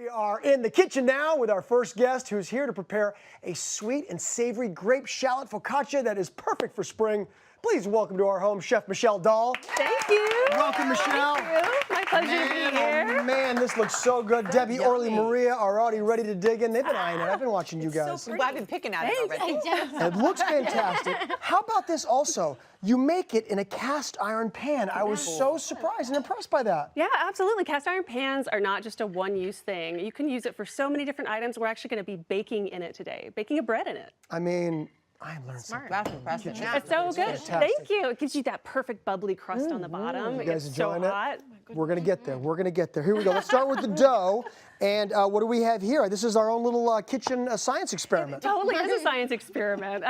are in the kitchen now with our first guest who's here to prepare a sweet and savory grape shallot focaccia that is perfect for spring. Please welcome to our home Chef Michelle Dahl. Thank you. Welcome, Michelle. Thank you. My pleasure to be here. Oh man, this looks so good. Debbie, Orly, Maria are already ready to dig in. They've been eyeing it. I've been watching you guys. So I've been picking at it already. It looks fantastic. How about this also? You make it in a cast iron pan. I was so surprised and impressed by that. Yeah, absolutely. Cast iron pans are not just a one-use thing. You can use it for so many different items. We're actually going to be baking in it today, baking a bread in it. I mean, I learned something. That's impressive. It's so good. fantastic. Thank you. It gives you that perfect bubbly crust on the bottom. You guys It's so enjoying it? hot. We're going to get there. We're going to get there. Here we go. Let's start with the dough. And what do we have here? This is our own little kitchen science experiment. Totally is a science experiment.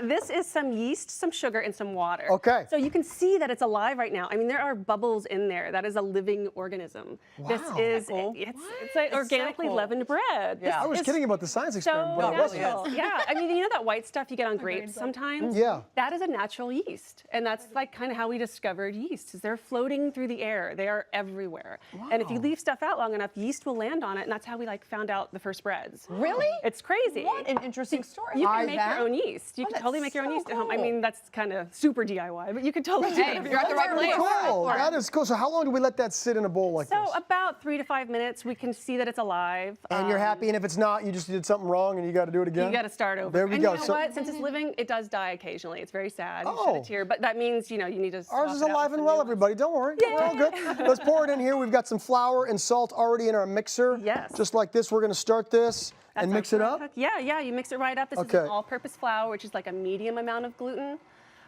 This is some yeast, some sugar, and some water. Okay. So you can see that it's alive right now. I mean, there are bubbles in there. That is a living organism. Wow. This is Cool. it's like organically cool. leavened bread. Yeah. I was This is kidding about the science experiment, So but it wasn't. natural. Yeah, I mean, you know that white stuff you get on grapes sometimes? Yeah. That is a natural yeast. And that's like kind of how we discovered yeast, is they're floating through the air. They are everywhere. And if you leave stuff out long enough, yeast will land on it, and that's how we like found out the first breads. Really? It's crazy. What an interesting story. You can make your own yeast. You can that's totally make your own so yeast at home. I cool. mean, that's kind of super DIY, but you can totally do Hey, it. you're at the right place. Cool. That is cool. So how long do we let that sit in a bowl like So this? about 3 to 5 minutes, we can see that it's alive. And you're happy, and if it's not, you just did something wrong and you got to do it again? You got to start over. There we and go. You know So what? Since it's living, it does die occasionally. It's very sad. You Oh. shed a tear, but that means you need to. ours swap is it out alive with and some well, new ones. everybody. Don't worry. We're all good. Let's pour it in here. We've got some flour and salt already in our mixer. Yes. Just like this, we're going to start this That's and our mix it flour up. cook. Yeah, you mix it right up. This is Okay. an all-purpose flour, which is like a medium amount of gluten.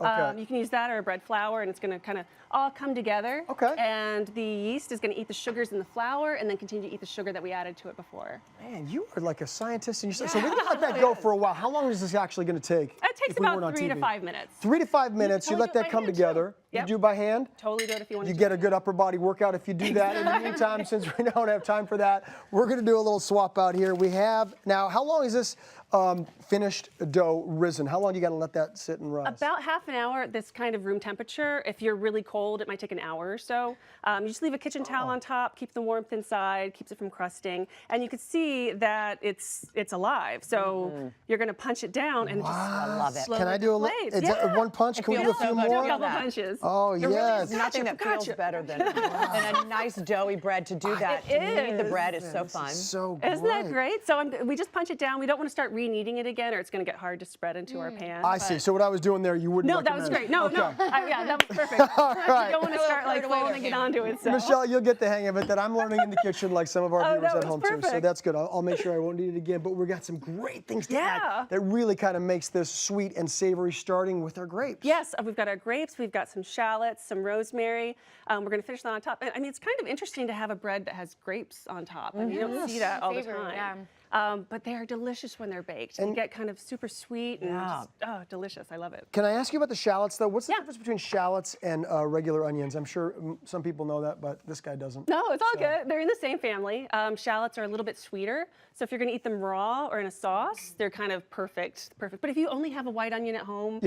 Okay. You can use that or a bread flour, and it's going to kind of all come together. Okay. And the yeast is going to eat the sugars in the flour, and then continue to eat the sugar that we added to it before. Man, you are like a scientist in yourself. So we're going to let that go for a while. How long is this actually going to take? It takes if we weren't about on 3 to TV? 5 minutes. 3 to 5 minutes. You totally let do it that by come hand, together. too. You Yep. do by hand. Totally do it if you want You to. get a good upper body workout if you do that. In the meantime, since we don't have time for that, we're going to do a little swap out here. We have, now, how long is this finished dough risen? How long do you got to let that sit and rise? About half an hour at this kind of room temperature. If you're really cold, it might take an hour or so. You just leave a kitchen towel on top, keep the warmth inside, keeps it from crusting, and you can see that it's alive. So you're going to punch it down and just love it. slowly Can I do a deflate. little? Yeah. One punch? Can we do a feels few so good. more? A couple punches. Oh, There really yes. is nothing that feels Focaccia. better than a nice doughy bread to do that. To knead the is. bread is so fun. So great. Isn't that great? So we just punch it down. We don't want to start re-kneading it again, or it's going to get hard to spread into our pan. I see. So what I was doing there, you wouldn't No, that was recommend. great. No, Okay. yeah, that was perfect. All right. You don't want to start like falling and get onto it. So. Michelle, you'll get the hang of it. That I'm learning in the kitchen like some of our Oh, viewers that at was home too. So perfect. that's good. I'll make sure I won't need it again. But we've got some great things to Yeah. add that really kind of makes this sweet and savory, starting with our grapes. Yes, we've got our grapes, we've got some shallots, some rosemary. We're going to finish that on top. I mean, it's kind of interesting to have a bread that has grapes on top. I mean, you don't see that all the time. But they are delicious when they're baked. And you get kind of super sweet and just, delicious. I love it. Can I ask you about the shallots though? What's the difference between shallots and regular onions? I'm sure some people know that, but this guy doesn't. No, it's all good. They're in the same family. Shallots are a little bit sweeter. So if you're going to eat them raw or in a sauce, they're kind of perfect. But if you only have a white onion at home,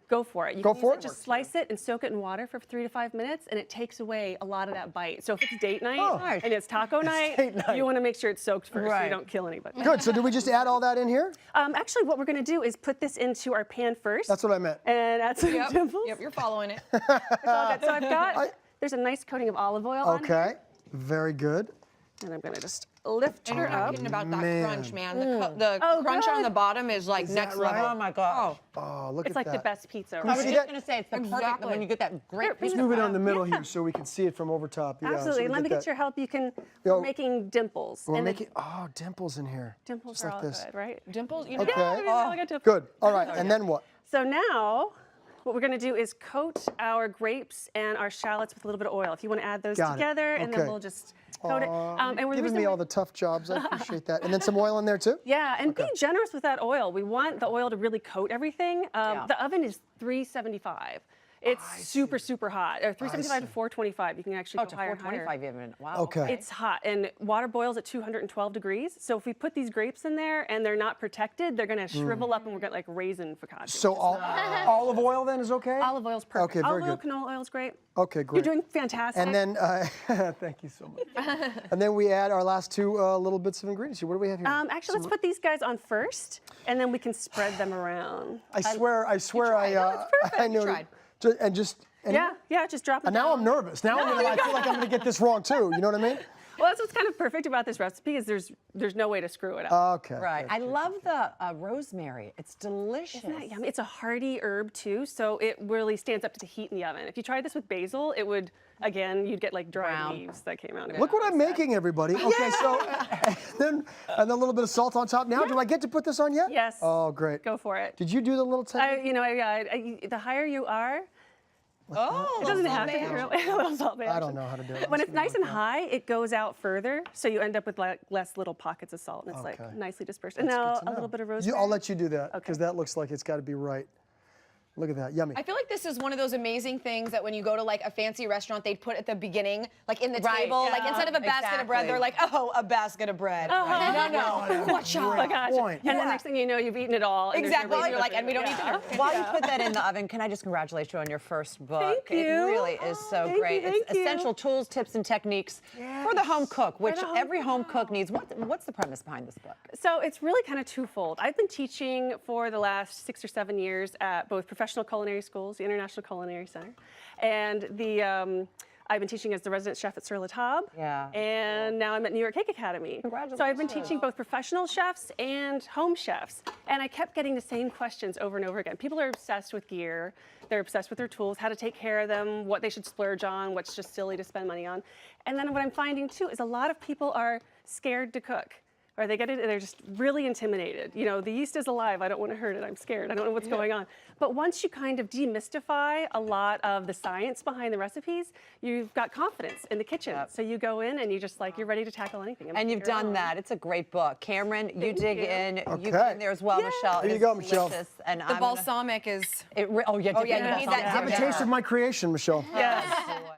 go for it. You Go can for use it. Just slice it and soak it in water for 3 to 5 minutes, and it takes away a lot of that bite. So if it's date night and it's taco night, date night. you want to make sure it's soaked first so Right. you don't kill anybody. Good. So do we just add all that in here? Actually, what we're going to do is put this into our pan first. That's what I meant. And add some dimples. Yep, you're following it. It's all good. So I've got, there's a nice coating of olive oil on here, Okay. Very good. and I'm going to just lift And her you're not up. kidding about that Man. crunch, man. The Oh, crunch on good. the bottom is like next right? level. Oh my gosh. Oh, look It's at like that. the best pizza. I I was was See just that? going to say, it's the perfect Exactly. when you get that great Here, piece Let's of move it on the middle Yeah. here so we can see it from over top. Yeah, so Absolutely. we And let me that. get your help. Yo. We're making dimples. We're and the making dimples in here. dimples Just are like all this. good, right? Dimples, you know. Okay. Yeah, I got dimples. Good. All right. And then what? So now, what we're going to do is coat our grapes and our shallots with a little bit of oil. If you want to add those Got it. together, and then Okay. we'll just coat it. And we're Giving using me all the tough jobs. I appreciate that. And then some oil in there too? Yeah, and be generous with that oil. We want the oil to really coat everything. The oven is 375. It's super, super hot. 375 to 425. You can actually Oh, go to higher and higher. 425 even. Wow. Okay. It's hot, and water boils at 212 degrees. So if we put these grapes in there and they're not protected, they're going to shrivel up, and we're going to like raisin focaccia. So olive oil then is okay? Olive oil's perfect. Okay, very Olive good. oil, canola oil's great. Okay, great. You're doing fantastic. And then, thank you so much. And then we add our last two little bits of ingredients here. What do we have here? Actually, let's put these guys on first, and then we can spread them around. I swear, No, it's perfect. I You know. tried. And just. And Yeah, just drop them And now down. I'm nervous. Now I feel like I'm going to get this wrong too. You know what I mean? Well, that's what's kind of perfect about this recipe is there's no way to screw it up. Okay. Right. okay. I love the rosemary. It's delicious. Isn't that yummy? It's a hearty herb too, so it really stands up to the heat in the oven. If you tried this with basil, it would, again, you'd get like dry Brown. leaves that came out. Look what I'm making, everybody. Okay, so and then a little bit of salt on top. Now, do I get to put this on yet? Yes. Oh, great. Go for it. Did you do the little technique? The higher you are, Oh, it doesn't have to be really a little salt. I don't know how to do it. When it's nice and high, it goes out further, so you end up with like less little pockets of salt, and it's Okay. like nicely dispersed. And That's now good to a know. little bit of rosemary. I'll let you do that because that looks like it's got to be right. Look at that, yummy. I feel like this is one of those amazing things that when you go to like a fancy restaurant, they'd put at the beginning, like in the Right, table, like yeah, instead of a basket of bread, they're like, oh, a basket of bread. No, Focaccia. Oh my gosh. point. And the next thing you know, you've eaten it all. And there's Exactly. nobody You're like, left and we don't for need you. dinner. While you put that in the oven, can I just congratulate you on your first book? Thank you. It really is so Thank you, great. thank It's you. essential tools, tips, and techniques for the home cook, which the home every home cook needs. What's the premise behind this book? So it's really kind of twofold. I've been teaching for the last 6 or 7 years at both professional culinary schools, the International Culinary Center, and I've been teaching as the resident chef at Sur La Table. Yeah. And now I'm at New York Cake Academy. So I've been teaching both professional chefs and home chefs. And I kept getting the same questions over and over again. People are obsessed with gear. They're obsessed with their tools, how to take care of them, what they should splurge on, what's just silly to spend money on. And then what I'm finding too is a lot of people are scared to cook. Or they get it, they're just really intimidated. You know, the yeast is alive, I don't want to hurt it, I'm scared, I don't know what's going on. But once you kind of demystify a lot of the science behind the recipes, you've got confidence in the kitchen. So you go in and you're ready to tackle anything. And you've done that. It's a great book. Cameron, you dig you. in. You've Okay. been there as well, Michelle. There you It's go, Michelle. delicious. And The balsamic is. oh, yeah, Oh, yeah, you need that Have a taste of my creation, Michelle. Yes.